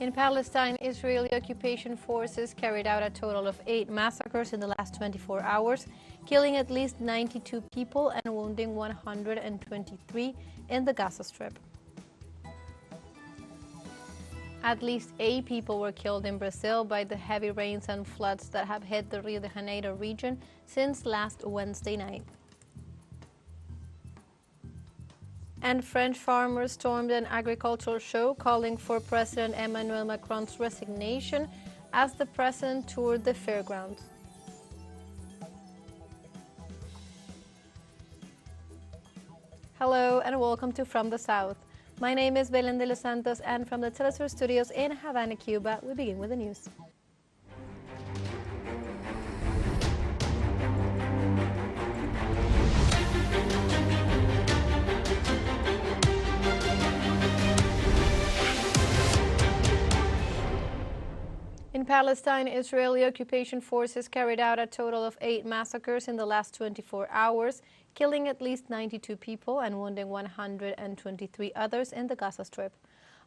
In Palestine, Israeli occupation forces carried out a total of 8 massacres in the last 24 hours, killing at least 92 people and wounding 123 in the Gaza Strip. At least 8 people were killed in Brazil by the heavy rains and floods that have hit the Rio de Janeiro region since last Wednesday night. And French farmers stormed an agricultural show calling for President Emmanuel Macron's resignation as the president toured the fairgrounds. Hello and welcome to From the South. My name is Belén de los Santos, and from the TeleSUR studios in Havana, Cuba, we begin with the news. In Palestine, Israeli occupation forces carried out a total of 8 massacres in the last 24 hours, killing at least 92 people and wounding 123 others in the Gaza Strip.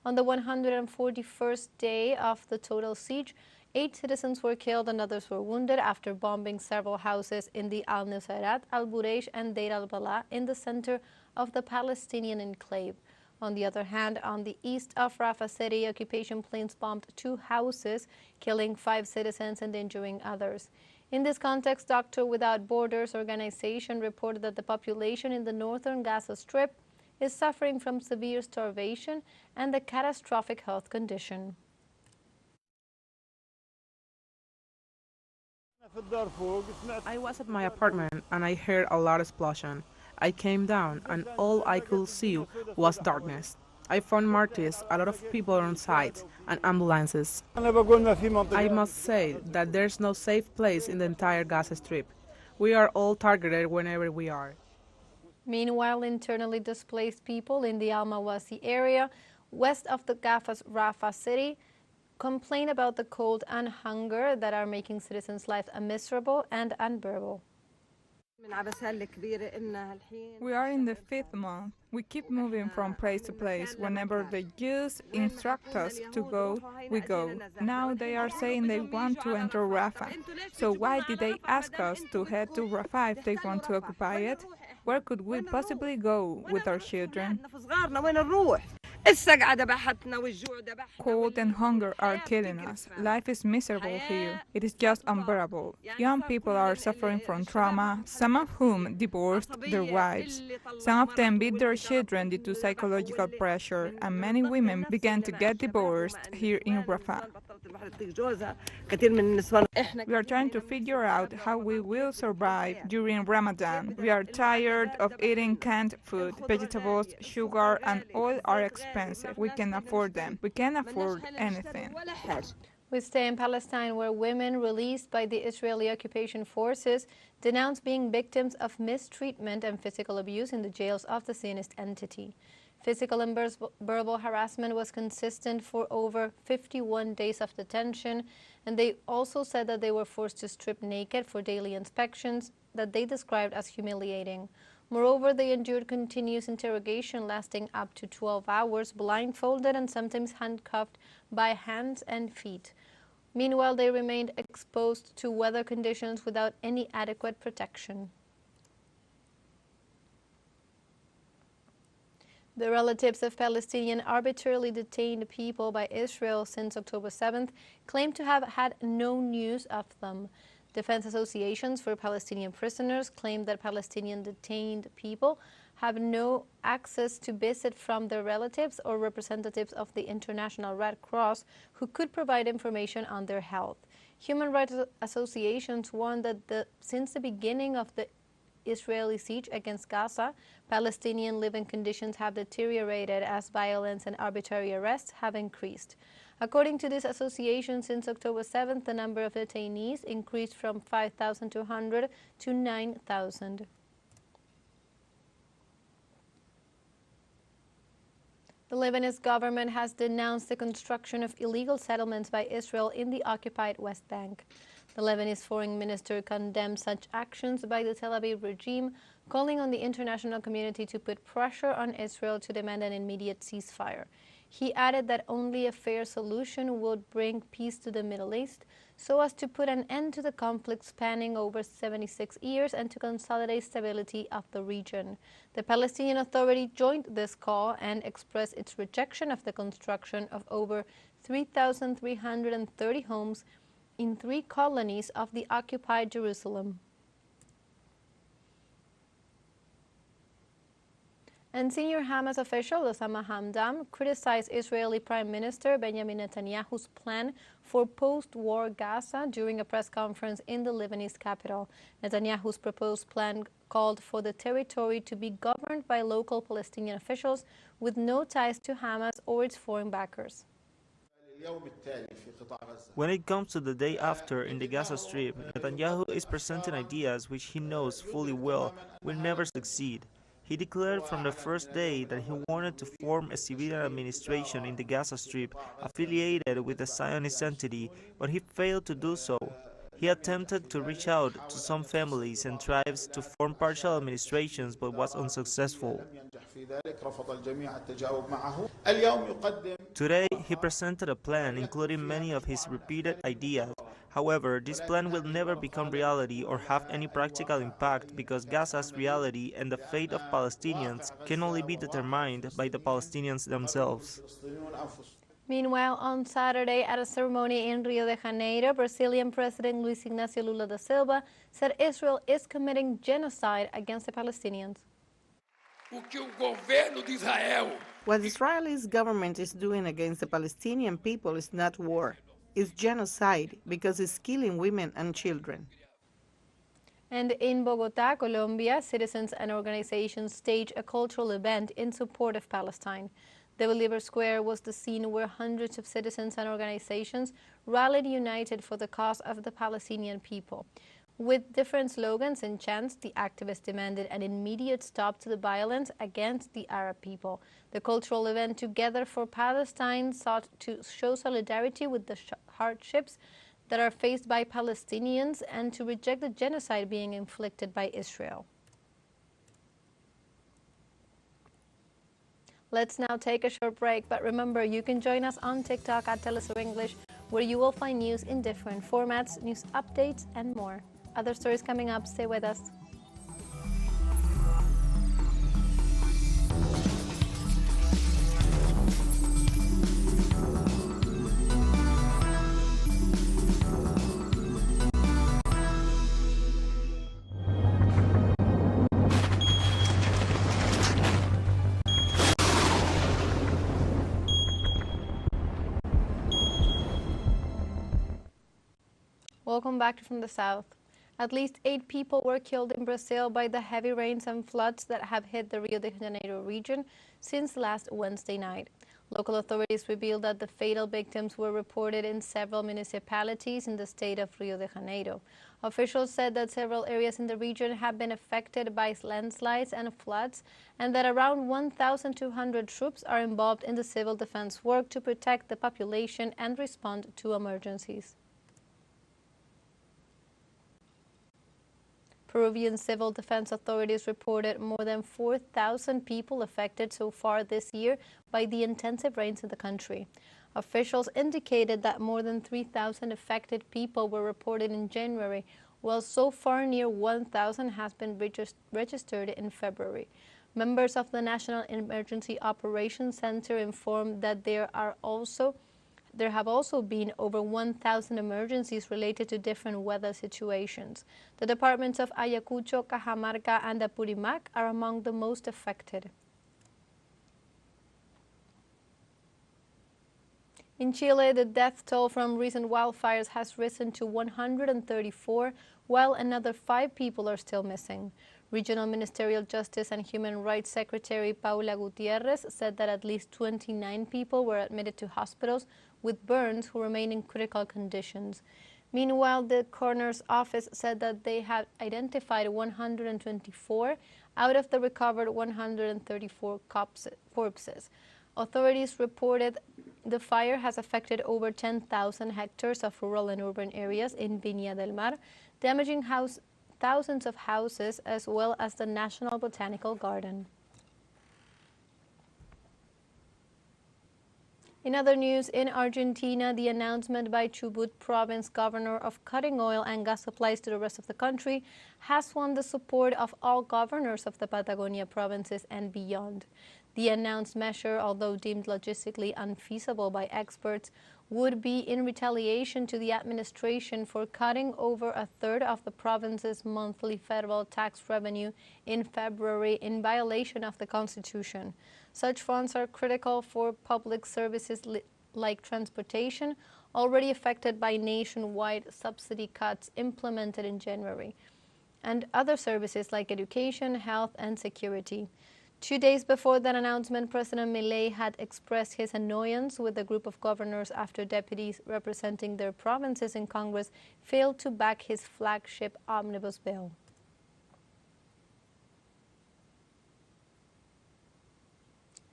On the 141st day of the total siege, 8 citizens were killed and others were wounded after bombing several houses in the Al-Nusayrat, Al-Bureish and Deir al-Balah in the center of the Palestinian enclave. On the other hand, on the east of Rafah city, occupation planes bombed 2 houses, killing 5 citizens and injuring others. In this context, Doctors Without Borders organization reported that the population in the northern Gaza Strip is suffering from severe starvation and a catastrophic health condition. I was at my apartment and I heard a loud explosion. I came down and all I could see was darkness. I found martyrs, a lot of people on site, and ambulances. I must say that there's no safe place in the entire Gaza Strip. We are all targeted whenever we are. Meanwhile, internally displaced people in the Al-Mawasi area, west of the Gaza's Rafah city, complain about the cold and hunger that are making citizens' lives miserable and unbearable. We are in the 5th month. We keep moving from place to place. Whenever the Jews instruct us to go, we go. Now they are saying they want to enter Rafah. So why did they ask us to head to Rafah if they want to occupy it? Where could we possibly go with our children? Cold and hunger are killing us. Life is miserable here. It is just unbearable. Young people are suffering from trauma, some of whom divorced their wives. Some of them beat their children due to psychological pressure, and many women began to get divorced here in Rafah. We are trying to figure out how we will survive during Ramadan. We are tired of eating canned food. Vegetables, sugar, and oil are expensive. We can afford them. We can't afford anything. We stay in Palestine, where women released by the Israeli occupation forces denounce being victims of mistreatment and physical abuse in the jails of the Zionist entity. Physical and verbal harassment was consistent for over 51 days of detention, and they also said that they were forced to strip naked for daily inspections that they described as humiliating. Moreover, they endured continuous interrogation lasting up to 12 hours, blindfolded and sometimes handcuffed by hands and feet. Meanwhile, they remained exposed to weather conditions without any adequate protection. The relatives of Palestinian arbitrarily detained people by Israel since October 7th claim to have had no news of them. Defense associations for Palestinian prisoners claim that Palestinian detained people have no access to visit from their relatives or representatives of the International Red Cross who could provide information on their health. Human rights associations warn that since the beginning of the Israeli siege against Gaza, Palestinian living conditions have deteriorated as violence and arbitrary arrests have increased. According to this association, since October 7th, the number of detainees increased from 5,200 to 9,000. The Lebanese government has denounced the construction of illegal settlements by Israel in the occupied West Bank. The Lebanese foreign minister condemned such actions by the Tel Aviv regime, calling on the international community to put pressure on Israel to demand an immediate ceasefire. He added that only a fair solution would bring peace to the Middle East so as to put an end to the conflict spanning over 76 years and to consolidate stability of the region. The Palestinian Authority joined this call and expressed its rejection of the construction of over 3,330 homes in 3 colonies of the occupied Jerusalem. And senior Hamas official Osama Hamdan criticized Israeli Prime Minister Benjamin Netanyahu's plan for post-war Gaza during a press conference in the Lebanese capital. Netanyahu's proposed plan called for the territory to be governed by local Palestinian officials with no ties to Hamas or its foreign backers. When it comes to the day after in the Gaza Strip, Netanyahu is presenting ideas which he knows fully well will never succeed. He declared from the first day that he wanted to form a civilian administration in the Gaza Strip affiliated with the Zionist entity, but he failed to do so. He attempted to reach out to some families and tribes to form partial administrations but was unsuccessful. Today, he presented a plan including many of his repeated ideas. However, this plan will never become reality or have any practical impact because Gaza's reality and the fate of Palestinians can only be determined by the Palestinians themselves. Meanwhile, on Saturday at a ceremony in Rio de Janeiro, Brazilian President Luiz Inácio Lula da Silva said Israel is committing genocide against the Palestinians. What the Israeli government is doing against the Palestinian people is not war. It's genocide because it's killing women and children. And in Bogotá, Colombia, citizens and organizations staged a cultural event in support of Palestine. The Bolivar Square was the scene where hundreds of citizens and organizations rallied united for the cause of the Palestinian people. With different slogans and chants, the activists demanded an immediate stop to the violence against the Arab people. The cultural event Together for Palestine sought to show solidarity with the hardships that are faced by Palestinians and to reject the genocide being inflicted by Israel. Let's now take a short break, but remember, you can join us on TikTok at TeleSUR English, where you will find news in different formats, news updates, and more. Other stories coming up. Stay with us. Welcome back from the south. At least 8 people were killed in Brazil by the heavy rains and floods that have hit the Rio de Janeiro region since last Wednesday night. Local authorities revealed that the fatal victims were reported in several municipalities in the state of Rio de Janeiro. Officials said that several areas in the region have been affected by landslides and floods, and that around 1,200 troops are involved in the civil defense work to protect the population and respond to emergencies. Peruvian civil defense authorities reported more than 4,000 people affected so far this year by the intensive rains in the country. Officials indicated that more than 3,000 affected people were reported in January, while so far near 1,000 has been registered in February. Members of the National Emergency Operations Center informed that there have also been over 1,000 emergencies related to different weather situations. The departments of Ayacucho, Cajamarca, and Apurimac are among the most affected. In Chile, the death toll from recent wildfires has risen to 134, while another 5 people are still missing. Regional Ministerial Justice and Human Rights Secretary Paula Gutierrez said that at least 29 people were admitted to hospitals with burns who remain in critical conditions. Meanwhile, the coroner's office said that they had identified 124 out of the recovered 134 corpses. Authorities reported the fire has affected over 10,000 hectares of rural and urban areas in Viña del Mar, damaging thousands of houses as well as the National Botanical Garden. In other news, in Argentina, the announcement by Chubut province governor of cutting oil and gas supplies to the rest of the country has won the support of all governors of the Patagonia provinces and beyond. The announced measure, although deemed logistically unfeasible by experts, would be in retaliation to the administration for cutting over a third of the province's monthly federal tax revenue in February in violation of the Constitution. Such funds are critical for public services like transportation, already affected by nationwide subsidy cuts implemented in January, and other services like education, health, and security. 2 days before that announcement, President Milei had expressed his annoyance with a group of governors after deputies representing their provinces in Congress failed to back his flagship omnibus bill.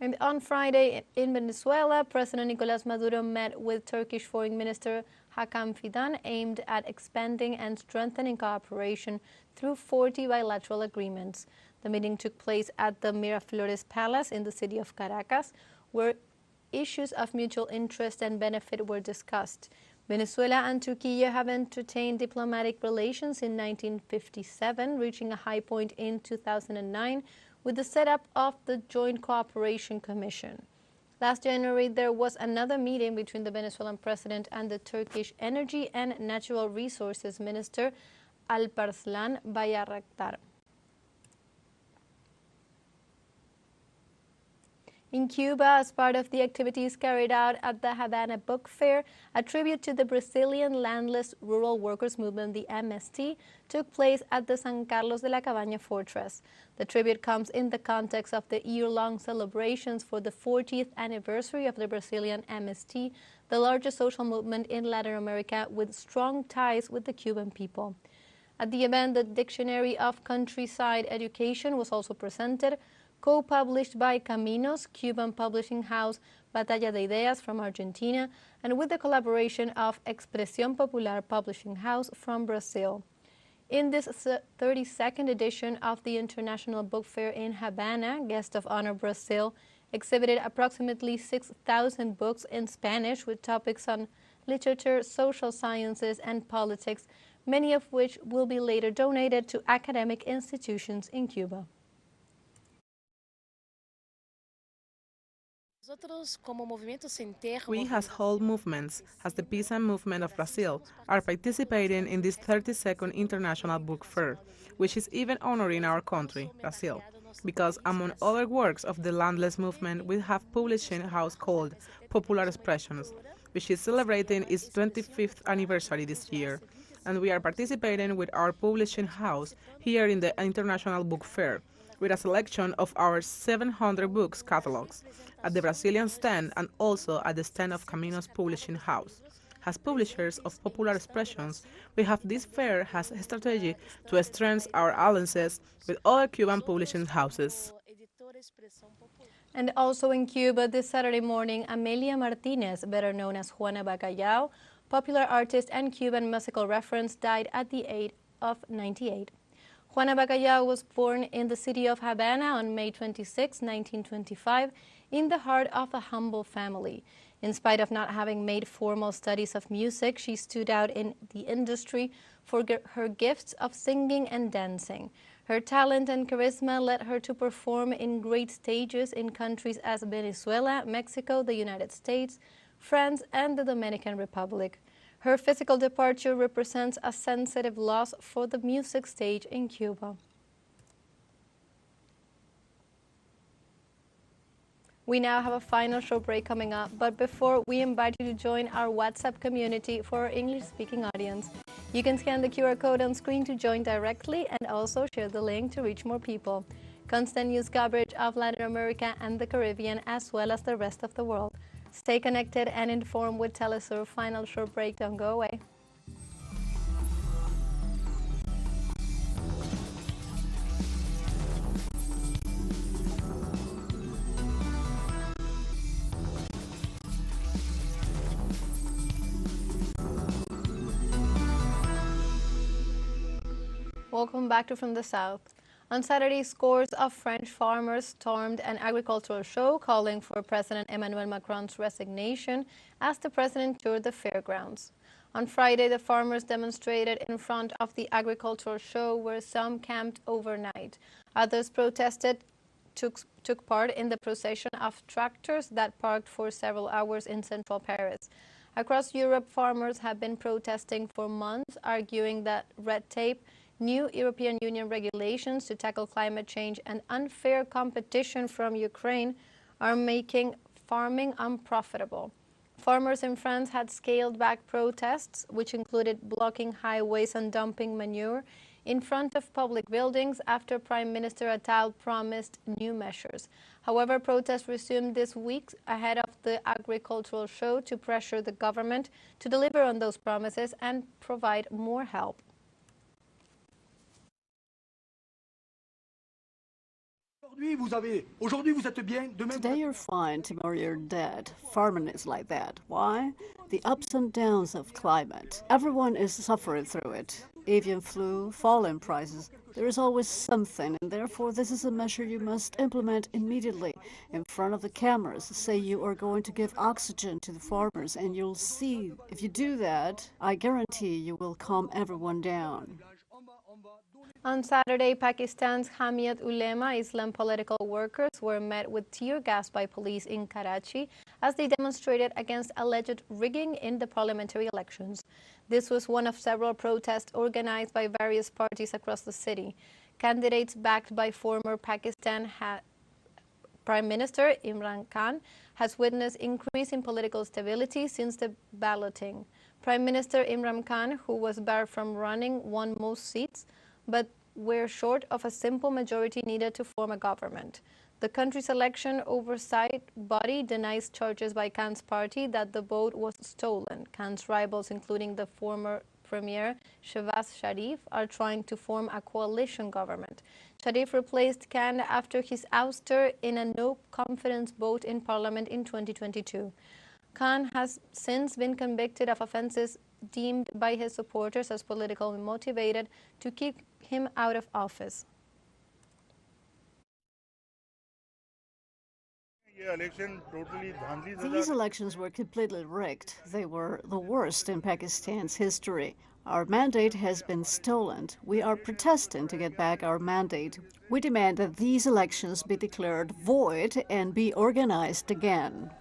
And on Friday in Venezuela, President Nicolas Maduro met with Turkish Foreign Minister Hakan Fidan, aimed at expanding and strengthening cooperation through 40 bilateral agreements. The meeting took place at the Miraflores Palace in the city of Caracas, where issues of mutual interest and benefit were discussed. Venezuela and Turkey have entertained diplomatic relations in 1957, reaching a high point in 2009 with the setup of the Joint Cooperation Commission. Last January, there was another meeting between the Venezuelan president and the Turkish Energy and Natural Resources Minister Alparslan Bayraktar. In Cuba, as part of the activities carried out at the Havana Book Fair, a tribute to the Brazilian landless rural workers movement, the MST, took place at the San Carlos de la Cabaña fortress. The tribute comes in the context of the year-long celebrations for the 40th anniversary of the Brazilian MST, the largest social movement in Latin America with strong ties with the Cuban people. At the event, the Dictionary of Countryside Education was also presented, co-published by Caminos, Cuban publishing house Batalla de Ideas from Argentina, and with the collaboration of Expresión Popular publishing house from Brazil. In this 32nd edition of the International Book Fair in Havana, Guest of Honor Brazil exhibited approximately 6,000 books in Spanish with topics on literature, social sciences, and politics, many of which will be later donated to academic institutions in Cuba. We as whole movements, as the Peasant Movement of Brazil, are participating in this 32nd International Book Fair, which is even honoring our country, Brazil, because among other works of the landless movement, we have publishing house called Popular Expressions, which is celebrating its 25th anniversary this year, and we are participating with our publishing house here in the International Book Fair, with a selection of our 700 books catalogs at the Brazilian stand and also at the stand of Caminos Publishing House. As publishers of Popular Expressions, we have this fair as a strategy to strengthen our alliances with other Cuban publishing houses. And also in Cuba, this Saturday morning, Amelia Martinez, better known as Juana Bacallao, popular artist and Cuban musical reference, died at the age of 98. Juana Bacallao was born in the city of Havana on May 26, 1925, in the heart of a humble family. In spite of not having made formal studies of music, she stood out in the industry for her gifts of singing and dancing. Her talent and charisma led her to perform in great stages in countries as Venezuela, Mexico, the United States, France, and the Dominican Republic. Her physical departure represents a sensitive loss for the music stage in Cuba. We now have a final show break coming up, but before, we invite you to join our WhatsApp community for our English-speaking audience. You can scan the QR code on screen to join directly and also share the link to reach more people. Constant news coverage of Latin America and the Caribbean, as well as the rest of the world. Stay connected and informed with TeleSUR. Final short break. Don't go away. Welcome back to From the South. On Saturday, scores of French farmers stormed an agricultural show calling for President Emmanuel Macron's resignation as the president toured the fairgrounds. On Friday, the farmers demonstrated in front of the agricultural show where some camped overnight. Others protested, took part in the procession of tractors that parked for several hours in central Paris. Across Europe, farmers have been protesting for months, arguing that red tape, new European Union regulations to tackle climate change, and unfair competition from Ukraine are making farming unprofitable. Farmers in France had scaled back protests, which included blocking highways and dumping manure in front of public buildings after Prime Minister Attal promised new measures. However, protests resumed this week ahead of the agricultural show to pressure the government to deliver on those promises and provide more help. Today you're fine, tomorrow you're dead. Farming is like that. Why? The ups and downs of climate. Everyone is suffering through it. Avian flu, falling prices. There is always something, and therefore this is a measure you must implement immediately. In front of the cameras, say you are going to give oxygen to the farmers, and you'll see. If you do that, I guarantee you will calm everyone down. On Saturday, Pakistan's Hamiyat Ulema Islam political workers were met with tear gas by police in Karachi as they demonstrated against alleged rigging in the parliamentary elections. This was one of several protests organized by various parties across the city. Candidates backed by former Pakistan Prime Minister Imran Khan has witnessed increase in political stability since the balloting. Prime Minister Imran Khan, who was barred from running, won most seats, but were short of a simple majority needed to form a government. The country's election oversight body denies charges by Khan's party that the vote was stolen. Khan's rivals, including the former Premier Shehbaz Sharif, are trying to form a coalition government. Sharif replaced Khan after his ouster in a no-confidence vote in parliament in 2022. Khan has since been convicted of offenses deemed by his supporters as politically motivated to keep him out of office. These elections were completely rigged. They were the worst in Pakistan's history. Our mandate has been stolen. We are protesting to get back our mandate. We demand that these elections be declared void and be organized again.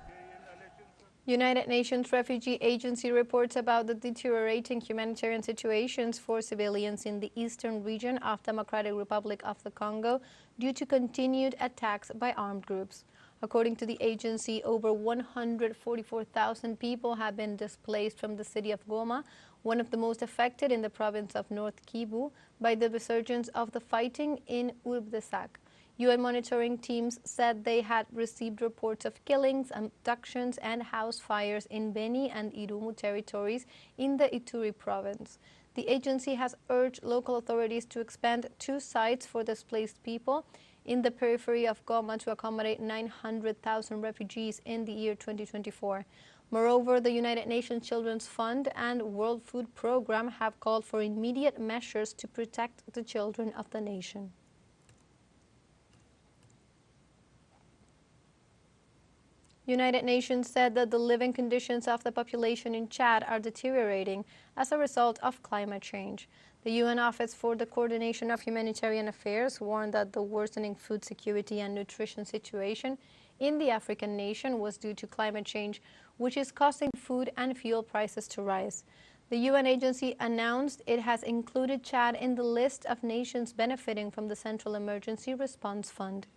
United Nations Refugee Agency reports about the deteriorating humanitarian situations for civilians in the eastern region of Democratic Republic of the Congo due to continued attacks by armed groups. According to the agency, over 144,000 people have been displaced from the city of Goma, one of the most affected in the province of North Kivu, by the resurgence of the fighting in Urbe-de-Sac. UN monitoring teams said they had received reports of killings, abductions, and house fires in Beni and Irumu territories in the Ituri province. The agency has urged local authorities to expand 2 sites for displaced people in the periphery of Goma to accommodate 900,000 refugees in the year 2024. Moreover, the United Nations Children's Fund and World Food Programme have called for immediate measures to protect the children of the nation. United Nations said that the living conditions of the population in Chad are deteriorating as a result of climate change. The UN Office for the Coordination of Humanitarian Affairs warned that the worsening food security and nutrition situation in the African nation was due to climate change, which is causing food and fuel prices to rise. The UN agency announced it has included Chad in the list of nations benefiting from the Central Emergency Response Fund.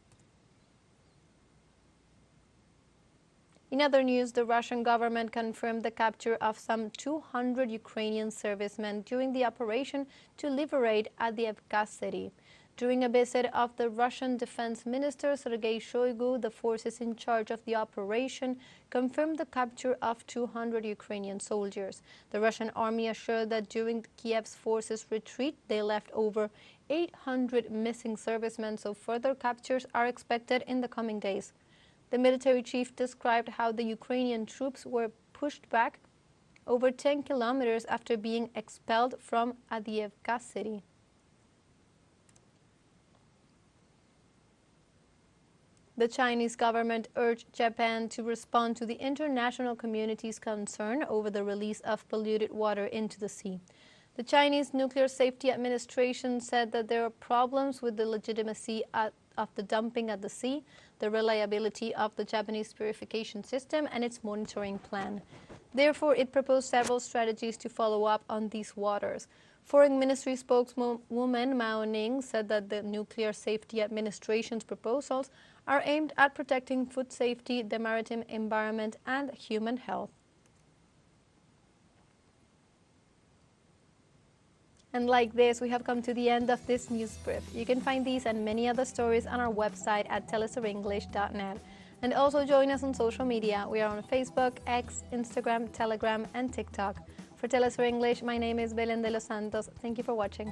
In other news, the Russian government confirmed the capture of some 200 Ukrainian servicemen during the operation to liberate Avdiivka city. During a visit of the Russian Defense Minister Sergei Shoigu, the forces in charge of the operation confirmed the capture of 200 Ukrainian soldiers. The Russian army assured that during Kiev's forces' retreat, they left over 800 missing servicemen, so further captures are expected in the coming days. The military chief described how the Ukrainian troops were pushed back over 10 kilometers after being expelled from Avdiivka city. The Chinese government urged Japan to respond to the international community's concern over the release of polluted water into the sea. The Chinese Nuclear Safety Administration said that there are problems with the legitimacy of the dumping at the sea, the reliability of the Japanese purification system, and its monitoring plan. Therefore, it proposed several strategies to follow up on these waters. Foreign Ministry spokeswoman Mao Ning said that the Nuclear Safety Administration's proposals are aimed at protecting food safety, the maritime environment, and human health. And like this, we have come to the end of this news brief. You can find these and many other stories on our website at telesurenglish.net. And also join us on social media. We are on Facebook, X, Instagram, Telegram, and TikTok. For TeleSUR English, my name is Belén de los Santos. Thank you for watching.